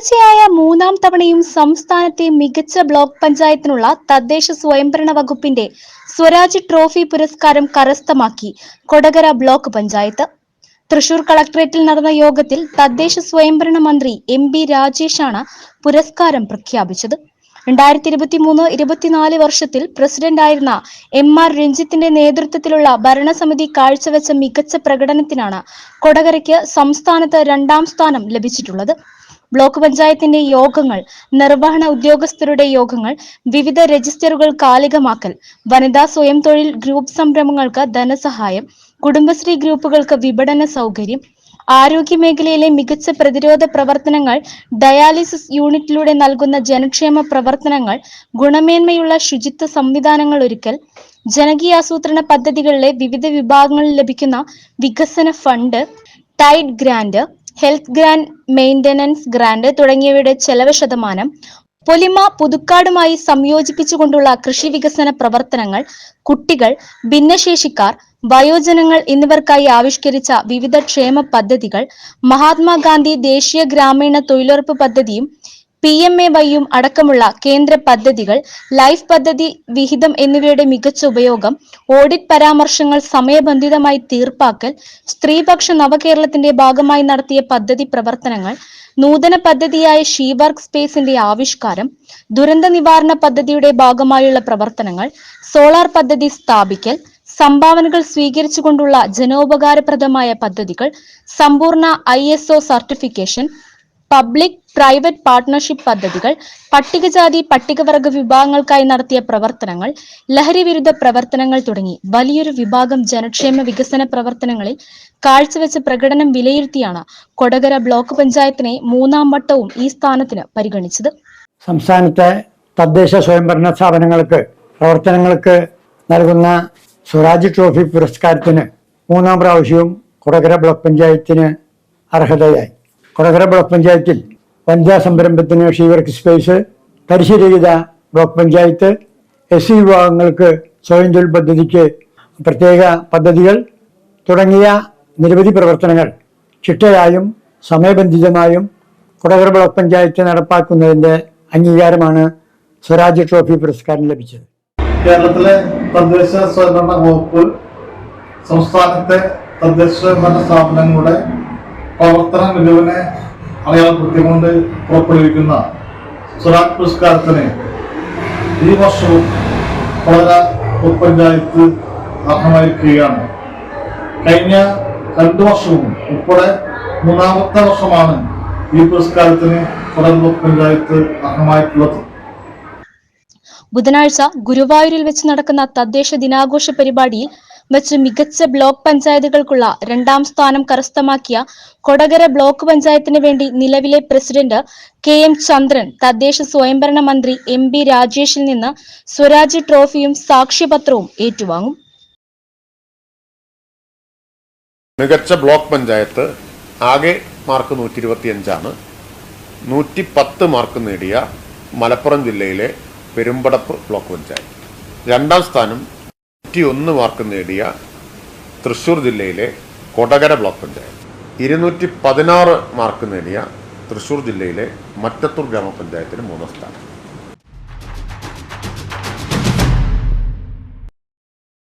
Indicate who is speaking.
Speaker 1: തുടർച്ചയായ മൂന്നാം തവണയും സംസ്ഥാനത്തെ മികച്ച ബ്ലോക്ക് പഞ്ചായത്തിനുള്ള തദ്ദേശ സ്വയംഭരണ വകുപ്പിന്റെ സ്വരാജ് ട്രോഫി പുരസ്കാരം കരസ്ഥമാക്കി കൊടകര ബ്ലോക്ക് പഞ്ചായത്ത്. തൃശൂർ കളക്ടറേറ്റിൽ നടന്ന യോഗത്തിൽ തദ്ദേശ സ്വയംഭരണ മന്ത്രി എം.ബി. രാജേഷാണ് പുരസ്കാരം പ്രഖ്യാപിച്ചത്. 2023-24 വർഷത്തിൽ പ്രസിഡന്റായിരുന്ന എം.ആർ. രഞ്ജിത്തിന്റെ നേതൃത്വത്തിലുള്ള ഭരണസമിതി കാഴ്ചവെച്ച മികച്ച പ്രകടനത്തിനാണ് കൊടകരയ്ക്ക് സംസ്ഥാനത്ത് 2ാം സ്ഥാനം ലഭിച്ചിട്ടുള്ളത്. ബ്ലോക്ക് പഞ്ചായത്തിന്റെ യോഗങ്ങൾ, നിർവഹണ ഉദ്യോഗസ്ഥരുടെ യോഗങ്ങൾ, വിവിധ രജിസ്റ്ററുകൾ കാലികമാക്കൽ, വനിതാ സ്വയം തൊഴിൽ ഗ്രൂപ്പ് സംരംഭങ്ങൾക്ക് ധനസഹായം, കുടുംബശ്രീ ഗ്രൂപ്പുകൾക്ക് വിപണന സൗകര്യം, ആരോഗ്യ മേഖലയിലെ മികച്ച പ്രതിരോധ പ്രവർത്തനങ്ങൾ, ഡയാലിസിസ് യൂണിറ്റിലൂടെ നൽകുന്ന ജനക്ഷേമ പ്രവർത്തനങ്ങൾ, ഗുണമേന്മയുള്ള ശുചിത്വ സംവിധാനങ്ങൾ ഒരുക്കൽ, ജനകീയാസൂത്രണ പദ്ധതികളിലെ വിവിധ വിഭാഗങ്ങളിൽ ലഭിക്കുന്ന വികസന fund, tied grant, health grant, maintenance grant തുടങ്ങിയവയുടെ ചെലവ് ശതമാനം, പൊലിമ പുതുക്കാടുമായി സംയോജിപ്പിച്ചുകൊണ്ടുള്ള കൃഷി വികസന പ്രവർത്തനങ്ങൾ, കുട്ടികൾ, ഭിന്നശേഷിക്കാർ, വയോജനങ്ങൾ എന്നിവർക്കായി ആവിഷ്കരിച്ച വിവിധ ക്ഷേമ പദ്ധതികൾ, മഹാത്മാഗാന്ധി ദേശീയ ഗ്രാമീണ തൊഴിലുറപ്പ് പദ്ധതിയും PMAY-യും അടക്കമുള്ള കേന്ദ്ര പദ്ധതികൾ, ലൈഫ് പദ്ധതി വിഹിതം എന്നിവയുടെ മികച്ച ഉപയോഗം, ഓഡിറ്റ് പരാമർശങ്ങൾ സമയബന്ധിതമായി തീർപ്പാക്കൽ, സ്ത്രീപക്ഷ നവകേരളത്തിന്റെ ഭാഗമായി നടത്തിയ പദ്ധതി പ്രവർത്തനങ്ങൾ, നൂതന പദ്ധതിയായ ഷീ വർക്ക് സ്പേസിന്റെ ആവിഷ്കാരം, ദുരന്ത നിവാരണ പദ്ധതിയുടെ ഭാഗമായുള്ള പ്രവർത്തനങ്ങൾ, സോളാർ പദ്ധതി സ്ഥാപിക്കൽ, സംഭാവനകൾ സ്വീകരിച്ചുകൊണ്ടുള്ള ജനോപകാരപ്രദമായ പദ്ധതികൾ, സമ്പൂർണ്ണ ISO certification, public private partnership പദ്ധതികൾ, പട്ടികജാതി പട്ടികവർഗ വിഭാഗങ്ങൾക്കായി നടത്തിയ പ്രവർത്തനങ്ങൾ, ലഹരി വിരുദ്ധ പ്രവർത്തനങ്ങൾ തുടങ്ങി വലിയൊരു വിഭാഗം ജനക്ഷേമ വികസന പ്രവർത്തനങ്ങളിൽ കാഴ്ചവെച്ച പ്രകടനം വിലയിരുത്തിയാണ് കൊടകര ബ്ലോക്ക് പഞ്ചായത്തിനെ 3ാം വട്ടവും ഈ സ്ഥാനത്തിന് പരിഗണിച്ചത്.
Speaker 2: സംസ്ഥാനത്തെ തദ്ദേശ സ്വയംഭരണ സ്ഥാപനങ്ങൾക്ക് പ്രവർത്തനങ്ങൾക്ക് നൽകുന്ന സ്വരാജ് ട്രോഫി പുരസ്കാരത്തിന് 3ാം പ്രാവശ്യവും കൊടകര ബ്ലോക്ക് പഞ്ചായത്തിന് അർഹതയായി. കൊടകര ബ്ലോക്ക് പഞ്ചായത്തിൽ വനിതാ സംരംഭത്തിന് ഷീ വർക്ക് സ്പേസ്, പരിശീലിത ബ്ലോക്ക് പഞ്ചായത്ത്, SC വിഭാഗങ്ങൾക്ക് സ്വയം തൊഴിൽ പദ്ധതിക്ക് പ്രത്യേക പദ്ധതികൾ തുടങ്ങിയ നിരവധി പ്രവർത്തനങ്ങൾ ചിട്ടയായും സമയബന്ധിതമായും കൊടകര ബ്ലോക്ക് പഞ്ചായത്ത് നടപ്പാക്കുന്നതിൻ്റെ അംഗീകാരമാണ് സ്വരാജ് ട്രോഫി പുരസ്കാരം ലഭിച്ചത്.
Speaker 3: കേരളത്തിലെ തദ്ദേശ സ്വയംഭരണ വകുപ്പ് സംസ്ഥാനത്തെ തദ്ദേശ സ്വയംഭരണ സ്ഥാപനങ്ങളുടെ പ്രവർത്തന മികവിനെ അടയാളപ്പെടുത്തിക്കൊണ്ട് പുറപ്പെടുവിക്കുന്ന സ്വരാജ് പുരസ്കാരത്തിന് ഈ വർഷവും കൊടകര ബ്ലോക്ക് പഞ്ചായത്ത് അർഹമായിരിക്കുകയാണ്. കഴിഞ്ഞ 2 വർഷവും ഉൾപ്പെടെ 3ാമത്തെ വർഷമാണ് ഈ പുരസ്കാരത്തിന് കൊടകര ബ്ലോക്ക് പഞ്ചായത്ത് അർഹമായിട്ടുള്ളത്.
Speaker 1: ബുധനാഴ്ച ഗുരുവായൂരിൽ വെച്ച് നടക്കുന്ന തദ്ദേശ ദിനാഘോഷ പരിപാടിയിൽ വെച്ച് മികച്ച ബ്ലോക്ക് പഞ്ചായത്തുകൾക്കുള്ള 2ാം സ്ഥാനം കരസ്ഥമാക്കിയ കൊടകര ബ്ലോക്ക് പഞ്ചായത്തിന് വേണ്ടി നിലവിലെ പ്രസിഡന്റ് KM ചന്ദ്രൻ തദ്ദേശ സ്വയംഭരണ മന്ത്രി MB രാജേഷിൽ നിന്ന് സ്വരാജ് ട്രോഫിയും സാക്ഷ്യപത്രവും ഏറ്റുവാങ്ങും.
Speaker 4: മികച്ച ബ്ലോക്ക് പഞ്ചായത്ത് ആകെ മാർക്ക് 125ആണ്. 110 മാർക്ക് നേടിയ മലപ്പുറം ജില്ലയിലെ പെരുമ്പടപ്പ് ബ്ലോക്ക് പഞ്ചായത്ത്. 2ാം സ്ഥാനം 101 മാർക്ക് നേടിയ തൃശൂർ ജില്ലയിലെ കൊടകര ബ്ലോക്ക് പഞ്ചായത്ത്. 216 മാർക്ക് നേടിയ തൃശൂർ ജില്ലയിലെ മറ്റത്തൂർ ഗ്രാമപഞ്ചായത്തിന് 3ാം സ്ഥാനം.